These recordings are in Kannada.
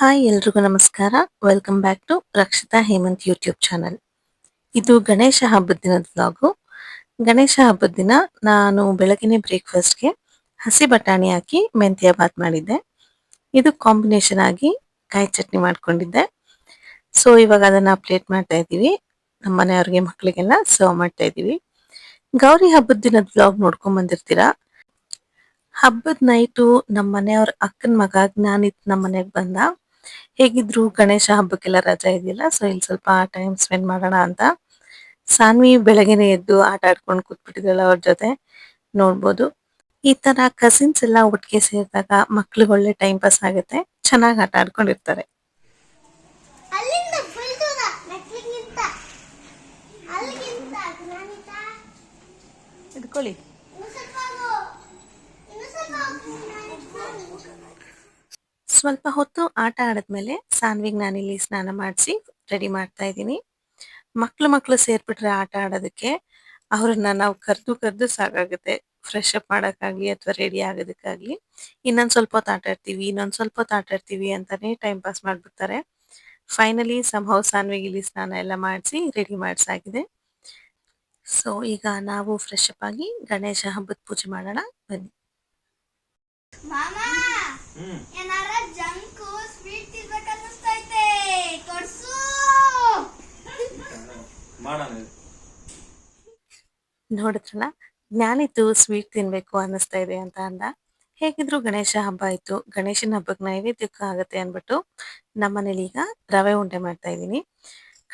ಹಾಯ್ ಎಲ್ರಿಗೂ ನಮಸ್ಕಾರ. Welcome back to Rakshita Hemanth YouTube channel. ಇದು ಗಣೇಶ ಹಬ್ಬದ ದಿನದ ವ್ಲಾಗು. ಗಣೇಶ ಹಬ್ಬದ ದಿನ ನಾನು ಬೆಳಗಿನ ಬ್ರೇಕ್ಫಾಸ್ಟ್ಗೆ ಹಸಿ ಬಟಾಣಿ ಹಾಕಿ ಮೆಂತ್ಯ ಬಾತ್ ಮಾಡಿದ್ದೆ. ಇದು ಕಾಂಬಿನೇಷನ್ ಆಗಿ ಕಾಯಿ ಚಟ್ನಿ ಮಾಡ್ಕೊಂಡಿದ್ದೆ. ಸೊ ಇವಾಗ ಅದನ್ನ ಪ್ಲೇಟ್ ಮಾಡ್ತಾ ಇದ್ದೀವಿ. ನಮ್ಮ ಮನೆಯವ್ರಿಗೆ ಮಕ್ಕಳಿಗೆಲ್ಲ ಸರ್ವ್ ಮಾಡ್ತಾ ಇದ್ದೀವಿ. ಗೌರಿ ಹಬ್ಬದ ದಿನದ ವ್ಲಾಗ್ ನೋಡ್ಕೊಂಡ್ ಬಂದಿರ್ತೀರಾ. ಹಬ್ಬದ ನೈಟು ನಮ್ಮ ಮನೆಯವ್ರ ಅಕ್ಕನ ಮಗ ಜ್ಞಾನಿತ್ ನಮ್ಮ ಮನೆಗೆ ಬಂದ. ಹೇಗಿದ್ರು ಗಣೇಶ ಹಬ್ಬಕ್ಕೆಲ್ಲ ರಜಾ ಇದೆಯಲ್ಲ, ಸೊ ಇಲ್ಲಿ ಸ್ವಲ್ಪ ಟೈಮ್ ಸ್ಪೆಂಡ್ ಮಾಡೋಣ ಅಂತ ಸಾನ್ವಿ ಬೆಳಗ್ಗೆನೆ ಎದ್ದು ಆಟ ಆಡ್ಕೊಂಡು ಕೂತ್ಬಿಟ್ಟಿದ್ದಲ್ಲ ಅವ್ರ ಜೊತೆ. ನೋಡ್ಬೋದು, ಈ ತರ ಕಸಿನ್ಸ್ ಎಲ್ಲ ಒಟ್ಟಿಗೆ ಸೇರಿದಾಗ ಮಕ್ಳಿಗೆ ಒಳ್ಳೆ ಟೈಮ್ ಪಾಸ್ ಆಗುತ್ತೆ, ಚೆನ್ನಾಗಿ ಆಟ ಆಡ್ಕೊಂಡಿರ್ತಾರೆ. ಇಟ್ಕೊಳ್ಳಿ. ಸ್ವಲ್ಪ ಹೊತ್ತು ಆಟ ಆಡದ್ಮೇಲೆ ಸಾನ್ವಿಗ್ ನಾನಿಲ್ಲಿ ಸ್ನಾನ ಮಾಡಿಸಿ ರೆಡಿ ಮಾಡ್ತಾ ಇದ್ದೀನಿ. ಮಕ್ಳು ಸೇರ್ಬಿಟ್ರೆ ಆಟ ಆಡೋದಕ್ಕೆ ಅವ್ರನ್ನ ನಾವು ಕರೆದು ಸಾಕಾಗುತ್ತೆ. ಫ್ರೆಶ್ ಅಪ್ ಮಾಡೋಕ್ಕಾಗ್ಲಿ ಅಥವಾ ರೆಡಿ ಆಗೋದಕ್ಕಾಗ್ಲಿ. ಇನ್ನೊಂದು ಸ್ವಲ್ಪ ಹೊತ್ತು ಆಟ ಆಡ್ತೀವಿ ಅಂತಾನೆ ಟೈಮ್ ಪಾಸ್ ಮಾಡ್ಬಿಡ್ತಾರೆ. ಫೈನಲಿ ಸಂಹೌ ಸಾನ್ವಿಗ್ ಇಲ್ಲಿ ಸ್ನಾನ ಎಲ್ಲ ಮಾಡಿಸಿ ರೆಡಿ ಮಾಡಿಸಾಗಿದೆ. ಸೊ ಈಗ ನಾವು ಫ್ರೆಶ್ ಅಪ್ ಆಗಿ ಗಣೇಶ ಹಬ್ಬದ ಪೂಜೆ ಮಾಡೋಣ ಬನ್ನಿ. ನೋಡಿದ್ರಲ್ಲ, ಜ್ಞಾನಿತ್ತು ಸ್ವೀಟ್ ತಿನ್ಬೇಕು ಅನ್ನಿಸ್ತಾ ಇದೆ ಅಂತ ಅಂದ. ಹೇಗಿದ್ರು ಗಣೇಶ ಹಬ್ಬ ಆಯ್ತು, ಗಣೇಶನ ಹಬ್ಬಕ್ಕೆ ನೈವೇದ್ಯಕ್ಕೆ ಆಗುತ್ತೆ ಅಂದ್ಬಿಟ್ಟು ನಮ್ಮನೇಲಿ ಈಗ ರವೆ ಉಂಡೆ ಮಾಡ್ತಾ ಇದ್ದೀನಿ.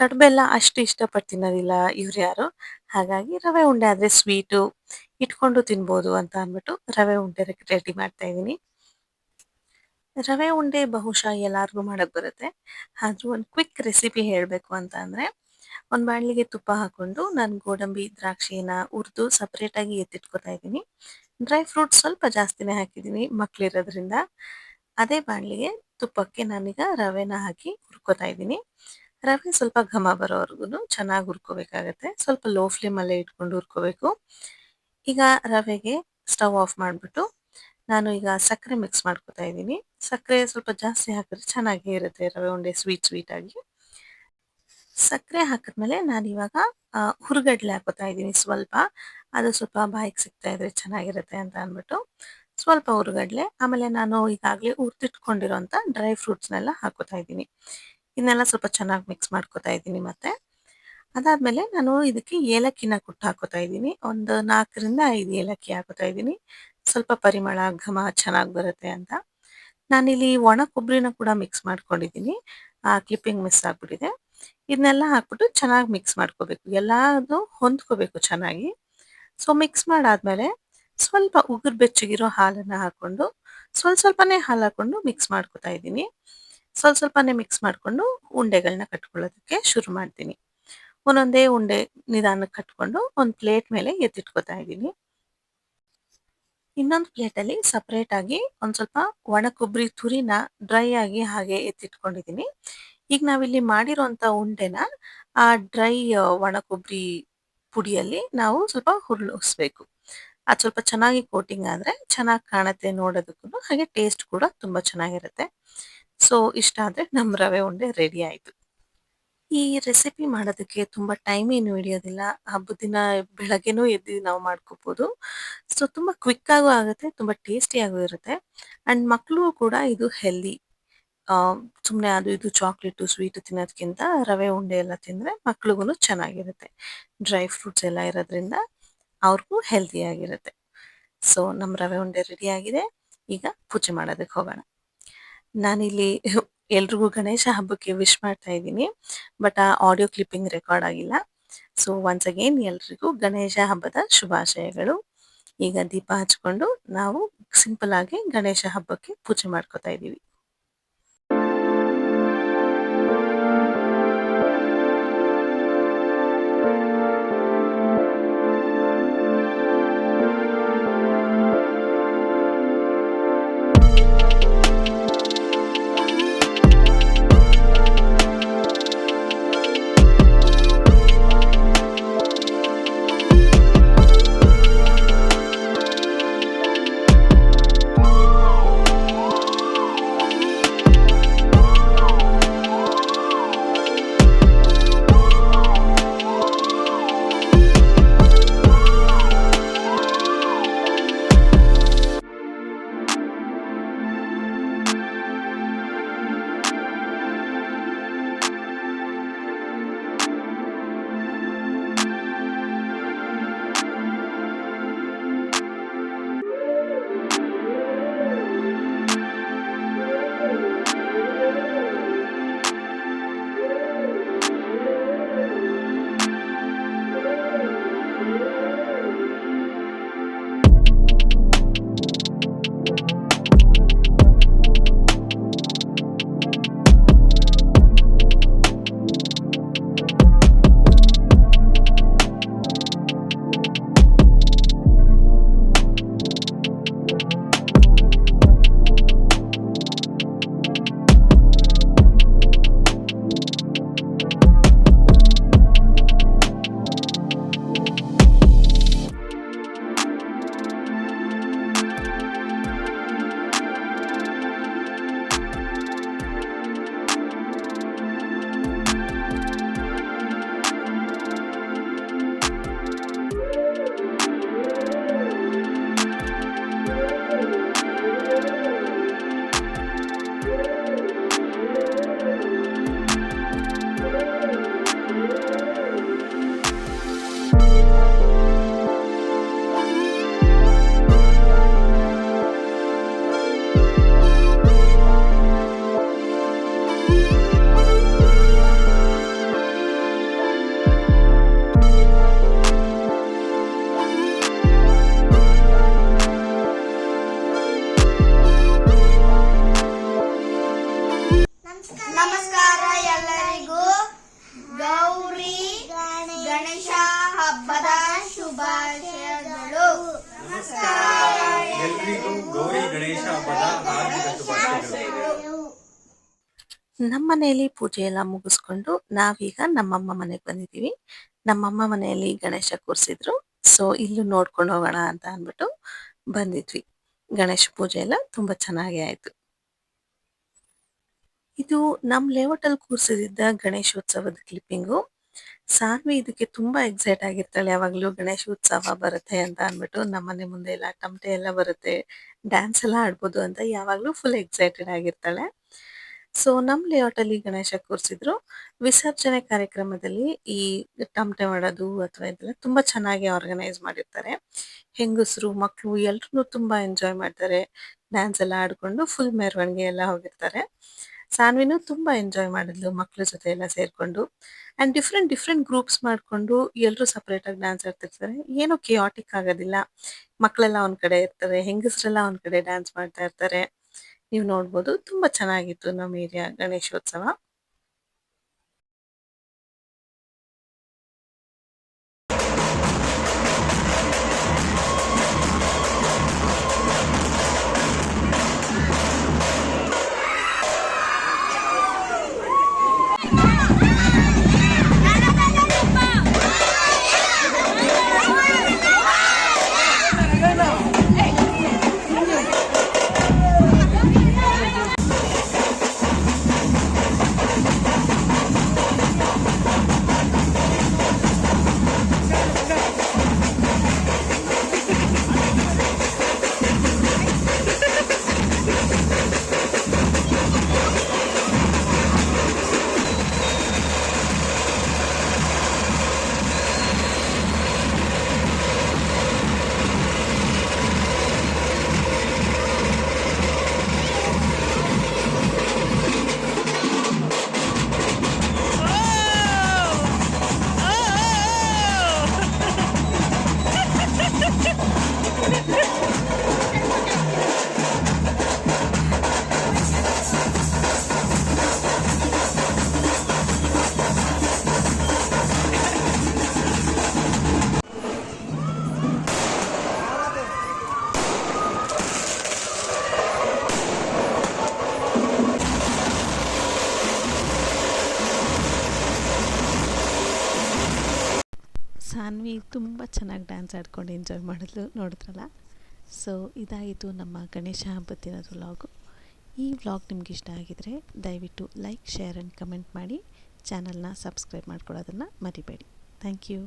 ಕಡುಬೆಲ್ಲ ಅಷ್ಟು ಇಷ್ಟಪಟ್ಟು ತಿನ್ನೋದಿಲ್ಲ ಇವ್ರು ಯಾರು. ಹಾಗಾಗಿ ರವೆ ಉಂಡೆ ಆದ್ರೆ ಸ್ವೀಟು ಇಟ್ಕೊಂಡು ತಿನ್ಬೋದು ಅಂತ ಅಂದ್ಬಿಟ್ಟು ರವೆ ಉಂಡೆ ರೆಡಿ ಮಾಡ್ತಾ ಇದ್ದೀನಿ. ರವೆ ಉಂಡೆ ಬಹುಶಃ ಎಲ್ಲಾರ್ಗೂ ಮಾಡಕ್ ಬರುತ್ತೆ. ಆದ್ರೂ ಒಂದು ಕ್ವಿಕ್ ರೆಸಿಪಿ ಹೇಳಬೇಕು ಅಂತ ಅಂದ್ರೆ, ಒಂದು ಬಾಣಲಿಗೆ ತುಪ್ಪ ಹಾಕೊಂಡು ನಾನು ಗೋಡಂಬಿ ದ್ರಾಕ್ಷಿನ ಹುರಿದು ಸಪ್ರೇಟ್ ಆಗಿ ಎತ್ತಿಟ್ಕೊತಾ ಇದ್ದೀನಿ. ಡ್ರೈ ಫ್ರೂಟ್ಸ್ ಸ್ವಲ್ಪ ಜಾಸ್ತಿನೇ ಹಾಕಿದ್ದೀನಿ ಮಕ್ಳಿರೋದ್ರಿಂದ. ಅದೇ ಬಾಣಲಿಗೆ ತುಪ್ಪಕ್ಕೆ ನಾನೀಗ ರವೆನ ಹಾಕಿ ಹುರ್ಕೋತಾ ಇದ್ದೀನಿ. ರವೆ ಸ್ವಲ್ಪ ಘಮ ಬರೋವರೆಗೂ ಚೆನ್ನಾಗಿ ಹುರ್ಕೋಬೇಕಾಗತ್ತೆ. ಸ್ವಲ್ಪ ಲೋ ಫ್ಲೇಮಲ್ಲೇ ಇಟ್ಕೊಂಡು ಹುರ್ಕೋಬೇಕು. ಈಗ ರವೆಗೆ ಸ್ಟವ್ ಆಫ್ ಮಾಡಿಬಿಟ್ಟು ನಾನು ಈಗ ಸಕ್ಕರೆ ಮಿಕ್ಸ್ ಮಾಡ್ಕೊತಾ ಇದ್ದೀನಿ. ಸಕ್ಕರೆ ಸ್ವಲ್ಪ ಜಾಸ್ತಿ ಹಾಕಿದ್ರೆ ಚೆನ್ನಾಗೇ ಇರುತ್ತೆ ರವೆ ಉಂಡೆ ಸ್ವೀಟ್ ಆಗಿ. ಸಕ್ಕರೆ ಹಾಕಿದ್ಮೇಲೆ ನಾನಿವಾಗ ಹುರುಗಡ್ಲೆ ಹಾಕೋತಾ ಇದ್ದೀನಿ ಸ್ವಲ್ಪ. ಅದು ಸ್ವಲ್ಪ ಬಾಯಿಗೆ ಸಿಗ್ತಾ ಇದ್ರೆ ಚೆನ್ನಾಗಿರುತ್ತೆ ಅಂತ ಅಂದ್ಬಿಟ್ಟು ಸ್ವಲ್ಪ ಹುರುಗಡ್ಲೆ, ಆಮೇಲೆ ನಾನು ಈಗಾಗಲೇ ಹುರಿದಿಟ್ಕೊಂಡಿರೋಂಥ ಡ್ರೈ ಫ್ರೂಟ್ಸ್ನೆಲ್ಲ ಹಾಕೋತಾ ಇದ್ದೀನಿ. ಇದನ್ನೆಲ್ಲ ಸ್ವಲ್ಪ ಚೆನ್ನಾಗಿ ಮಿಕ್ಸ್ ಮಾಡ್ಕೋತಾ ಇದ್ದೀನಿ. ಮತ್ತೆ ಅದಾದ್ಮೇಲೆ ನಾನು ಇದಕ್ಕೆ ಏಲಕ್ಕಿನ ಕುಟ್ಟು ಹಾಕೋತಾ ಇದ್ದೀನಿ. ಒಂದು 4ರಿಂದ 5 ಏಲಕ್ಕಿ ಹಾಕೋತಾ ಇದ್ದೀನಿ, ಸ್ವಲ್ಪ ಪರಿಮಳ ಘಮ ಚೆನ್ನಾಗಿ ಬರುತ್ತೆ ಅಂತ. ನಾನಿಲ್ಲಿ ಒಣ ಕೊಬ್ಬರಿನ ಕೂಡ ಮಿಕ್ಸ್ ಮಾಡ್ಕೊಂಡಿದ್ದೀನಿ. ಕ್ಲಿಪ್ಪಿಂಗ್ ಮಿಸ್ ಆಗ್ಬಿಟ್ಟಿದೆ. ಇದನ್ನೆಲ್ಲ ಹಾಕ್ಬಿಟ್ಟು ಚೆನ್ನಾಗಿ ಮಿಕ್ಸ್ ಮಾಡ್ಕೋಬೇಕು, ಎಲ್ಲದು ಹೊಂದ್ಕೋಬೇಕು ಚೆನ್ನಾಗಿ. ಸೊ ಮಿಕ್ಸ್ ಮಾಡಾದ್ಮೇಲೆ ಸ್ವಲ್ಪ ಉಗುರು ಬೆಚ್ಚಗಿರೋ ಹಾಲನ್ನ ಹಾಕೊಂಡು ಸ್ವಲ್ಪನೇ ಹಾಲು ಹಾಕೊಂಡು ಮಿಕ್ಸ್ ಮಾಡ್ಕೋತಾ ಇದ್ದೀನಿ. ಸ್ವಲ್ಪನೇ ಮಿಕ್ಸ್ ಮಾಡ್ಕೊಂಡು ಉಂಡೆಗಳನ್ನ ಕಟ್ಕೊಳ್ಳೋದಕ್ಕೆ ಶುರು ಮಾಡ್ತೀನಿ. ಒಂದೊಂದೇ ಉಂಡೆ ನಿಧಾನಕ್ಕೆ ಕಟ್ಕೊಂಡು ಒಂದು ಪ್ಲೇಟ್ ಮೇಲೆ ಎತ್ತಿಟ್ಕೋತಾ ಇದ್ದೀನಿ. ಇನ್ನೊಂದು ಪ್ಲೇಟಲ್ಲಿ ಸಪ್ರೇಟ್ ಆಗಿ ಒಂದು ಸ್ವಲ್ಪ ಒಣ ಕೊಬ್ಬರಿ ತುರಿನ ಡ್ರೈ ಆಗಿ ಹಾಗೆ ಎತ್ತಿಟ್ಕೊಂಡಿದ್ದೀನಿ. ಈಗ ನಾವಿಲ್ಲಿ ಮಾಡಿರೋಂಥ ಉಂಡೆನ ಆ ಡ್ರೈ ಒಣ ಕೊಬ್ಬರಿ ಪುಡಿಯಲ್ಲಿ ನಾವು ಸ್ವಲ್ಪ ಹುರ್ಳಿಸ್ಬೇಕು. ಅದು ಸ್ವಲ್ಪ ಚೆನ್ನಾಗಿ ಕೋಟಿಂಗ್ ಆದರೆ ಚೆನ್ನಾಗಿ ಕಾಣುತ್ತೆ ನೋಡೋದಕ್ಕೂ, ಹಾಗೆ ಟೇಸ್ಟ್ ಕೂಡ ತುಂಬ ಚೆನ್ನಾಗಿರುತ್ತೆ. ಸೊ ಇಷ್ಟ ಆದರೆ ನಮ್ಮ ರವೆ ಉಂಡೆ ರೆಡಿ ಆಯಿತು. ಈ ರೆಸಿಪಿ ಮಾಡೋದಕ್ಕೆ ತುಂಬ ಟೈಮ್ ಏನು ಹಿಡಿಯೋದಿಲ್ಲ. ಹಬ್ಬದ ದಿನ ಬೆಳಗ್ಗೆನೂ ಎದ್ದು ನಾವು ಮಾಡ್ಕೋಬೋದು. ಸೊ ತುಂಬ ಕ್ವಿಕ್ಕಾಗೂ ಆಗುತ್ತೆ, ತುಂಬ ಟೇಸ್ಟಿಯಾಗೂ ಇರುತ್ತೆ. ಆ್ಯಂಡ್ ಮಕ್ಕಳು ಕೂಡ ಇದು ಹೆಲ್ದಿ. ಸುಮ್ಮನೆ ಅದು ಇದು ಚಾಕ್ಲೇಟು ಸ್ವೀಟು ತಿನ್ನೋದಕ್ಕಿಂತ ರವೆ ಉಂಡೆ ಎಲ್ಲ ತಿಂದರೆ ಮಕ್ಳಿಗೂ ಚೆನ್ನಾಗಿರುತ್ತೆ. ಡ್ರೈ ಫ್ರೂಟ್ಸ್ ಎಲ್ಲ ಇರೋದ್ರಿಂದ ಅವ್ರಿಗೂ ಹೆಲ್ದಿಯಾಗಿರುತ್ತೆ. ಸೊ ನಮ್ಮ ರವೆ ಉಂಡೆ ರೆಡಿ ಆಗಿದೆ. ಈಗ ಪೂಜೆ ಮಾಡೋದಕ್ಕೆ ಹೋಗೋಣ. ನಾನಿಲ್ಲಿ ಎಲ್ರಿಗೂ ಗಣೇಶ ಹಬ್ಬಕ್ಕೆ ವಿಶ್ ಮಾಡ್ತಾ ಇದ್ದೀನಿ, ಬಟ್ ಆ ಆಡಿಯೋ ಕ್ಲಿಪ್ಪಿಂಗ್ ರೆಕಾರ್ಡ್ ಆಗಿಲ್ಲ. ಸೊ ಒನ್ಸ್ ಅಗೇನ್ ಎಲ್ರಿಗೂ ಗಣೇಶ ಹಬ್ಬದ ಶುಭಾಶಯಗಳು. ಈಗ ದೀಪ ಹಚ್ಕೊಂಡು ನಾವು ಸಿಂಪಲ್ ಆಗಿ ಗಣೇಶ ಹಬ್ಬಕ್ಕೆ ಪೂಜೆ ಮಾಡ್ಕೋತಾ ಇದ್ದೀವಿ. ನಮಸ್ಕಾರ ಎಲ್ಲರಿಗೂ ಗೌರಿ ಗಣೇಶ ಹಬ್ಬದ ಶುಭಾಶಯಗಳು. ಎಲ್ರಿಗೂ ಗೌರಿ ಗಣೇಶ ಹಬ್ಬದ ಹಾರ್ದಿಕ ಶುಭಾಶಯಗಳು. ನಮ್ಮ ಮನೆಯಲ್ಲಿ ಪೂಜೆ ಎಲ್ಲ ಮುಗಿಸ್ಕೊಂಡು ನಾವೀಗ ನಮ್ಮಮ್ಮ ಮನೆಗೆ ಬಂದಿದ್ದೀವಿ. ನಮ್ಮಮ್ಮ ಮನೆಯಲ್ಲಿ ಗಣೇಶ ಕೂರಿಸಿದ್ರು. ಸೊ ಇಲ್ಲೂ ನೋಡ್ಕೊಂಡು ಹೋಗೋಣ ಅಂತ ಅಂದ್ಬಿಟ್ಟು ಬಂದಿದ್ವಿ. ಗಣೇಶ ಪೂಜೆ ಎಲ್ಲ ತುಂಬಾ ಚೆನ್ನಾಗಿ ಆಯ್ತು. ಇದು ನಮ್ಮ ಲೇಔಟಲ್ಲಿ ಕೂರಿಸಿದ್ದ ಗಣೇಶೋತ್ಸವದ ಕ್ಲಿಪ್ಪಿಂಗು. ಸಾನ್ವಿ ಇದಕ್ಕೆ ತುಂಬಾ ಎಕ್ಸೈಟ್ ಆಗಿರ್ತಾಳೆ. ಯಾವಾಗಲೂ ಗಣೇಶೋತ್ಸವ ಬರುತ್ತೆ ಅಂತ ಅಂದ್ಬಿಟ್ಟು ನಮ್ಮನೆ ಮುಂದೆ ಎಲ್ಲ ತಮಟೆ ಎಲ್ಲ ಬರುತ್ತೆ, ಡ್ಯಾನ್ಸ್ ಎಲ್ಲ ಆಡ್ಬೋದು ಅಂತ ಯಾವಾಗಲೂ ಫುಲ್ ಎಕ್ಸೈಟೆಡ್ ಆಗಿರ್ತಾಳೆ. ಸೊ ನಮ್ಮ ಲೇಔಟಲ್ಲಿ ಗಣೇಶ ಕೂರಿಸಿದ್ರು. ವಿಸರ್ಜನೆ ಕಾರ್ಯಕ್ರಮದಲ್ಲಿ ಈ ತಮಟೆ ಮಾಡೋದು ಅಥವಾ ಇದೆಲ್ಲ ತುಂಬಾ ಚೆನ್ನಾಗಿ ಆರ್ಗನೈಸ್ ಮಾಡಿರ್ತಾರೆ. ಹೆಂಗಸರು ಮಕ್ಕಳು ಎಲ್ರೂ ತುಂಬಾ ಎಂಜಾಯ್ ಮಾಡ್ತಾರೆ. ಡ್ಯಾನ್ಸ್ ಎಲ್ಲ ಆಡ್ಕೊಂಡು ಫುಲ್ ಮೆರವಣಿಗೆ ಎಲ್ಲ ಹೋಗಿರ್ತಾರೆ. ಸಾನ್ವಿನೂ ತುಂಬಾ ಎಂಜಾಯ್ ಮಾಡಿದ್ಲು ಮಕ್ಳ ಜೊತೆ ಎಲ್ಲ ಸೇರ್ಕೊಂಡು. ಅಂಡ್ ಡಿಫ್ರೆಂಟ್ ಡಿಫ್ರೆಂಟ್ ಗ್ರೂಪ್ಸ್ ಮಾಡ್ಕೊಂಡು ಎಲ್ಲರೂ ಸಪರೇಟ್ ಆಗಿ ಡ್ಯಾನ್ಸ್ ಆಡ್ತಿರ್ತಾರೆ. ಏನೂ ಕಿಯಾಟಿಕ್ ಆಗೋದಿಲ್ಲ. ಮಕ್ಕಳೆಲ್ಲ ಒಂದ್ ಕಡೆ ಇರ್ತಾರೆ, ಹೆಂಗಸರೆಲ್ಲ ಒಂದ್ ಕಡೆ ಡ್ಯಾನ್ಸ್ ಮಾಡ್ತಾ ಇರ್ತಾರೆ. ನೀವು ನೋಡ್ಬೋದು ತುಂಬಾ ಚೆನ್ನಾಗಿತ್ತು ನಮ್ಮ ಏರಿಯಾ ಗಣೇಶೋತ್ಸವ. ಸಾನ್ವಿ ತುಂಬ ಚೆನ್ನಾಗಿ ಡ್ಯಾನ್ಸ್ ಆಡ್ಕೊಂಡು ಎಂಜಾಯ್ ಮಾಡಿದ್ಲು, ನೋಡಿದ್ರಲ್ಲ. ಸೊ ಇದಾಯಿತು ನಮ್ಮ ಗಣೇಶ ಹಬ್ಬದ ವ್ಲಾಗು. ಈ ವ್ಲಾಗ್ ನಿಮ್ಗೆ ಇಷ್ಟ ಆಗಿದರೆ ದಯವಿಟ್ಟು ಲೈಕ್, ಶೇರ್ ಆ್ಯಂಡ್ ಕಮೆಂಟ್ ಮಾಡಿ. ಚಾನಲ್ನ ಸಬ್ಸ್ಕ್ರೈಬ್ ಮಾಡ್ಕೊಳ್ಳೋದನ್ನು ಮರಿಬೇಡಿ. Thank you.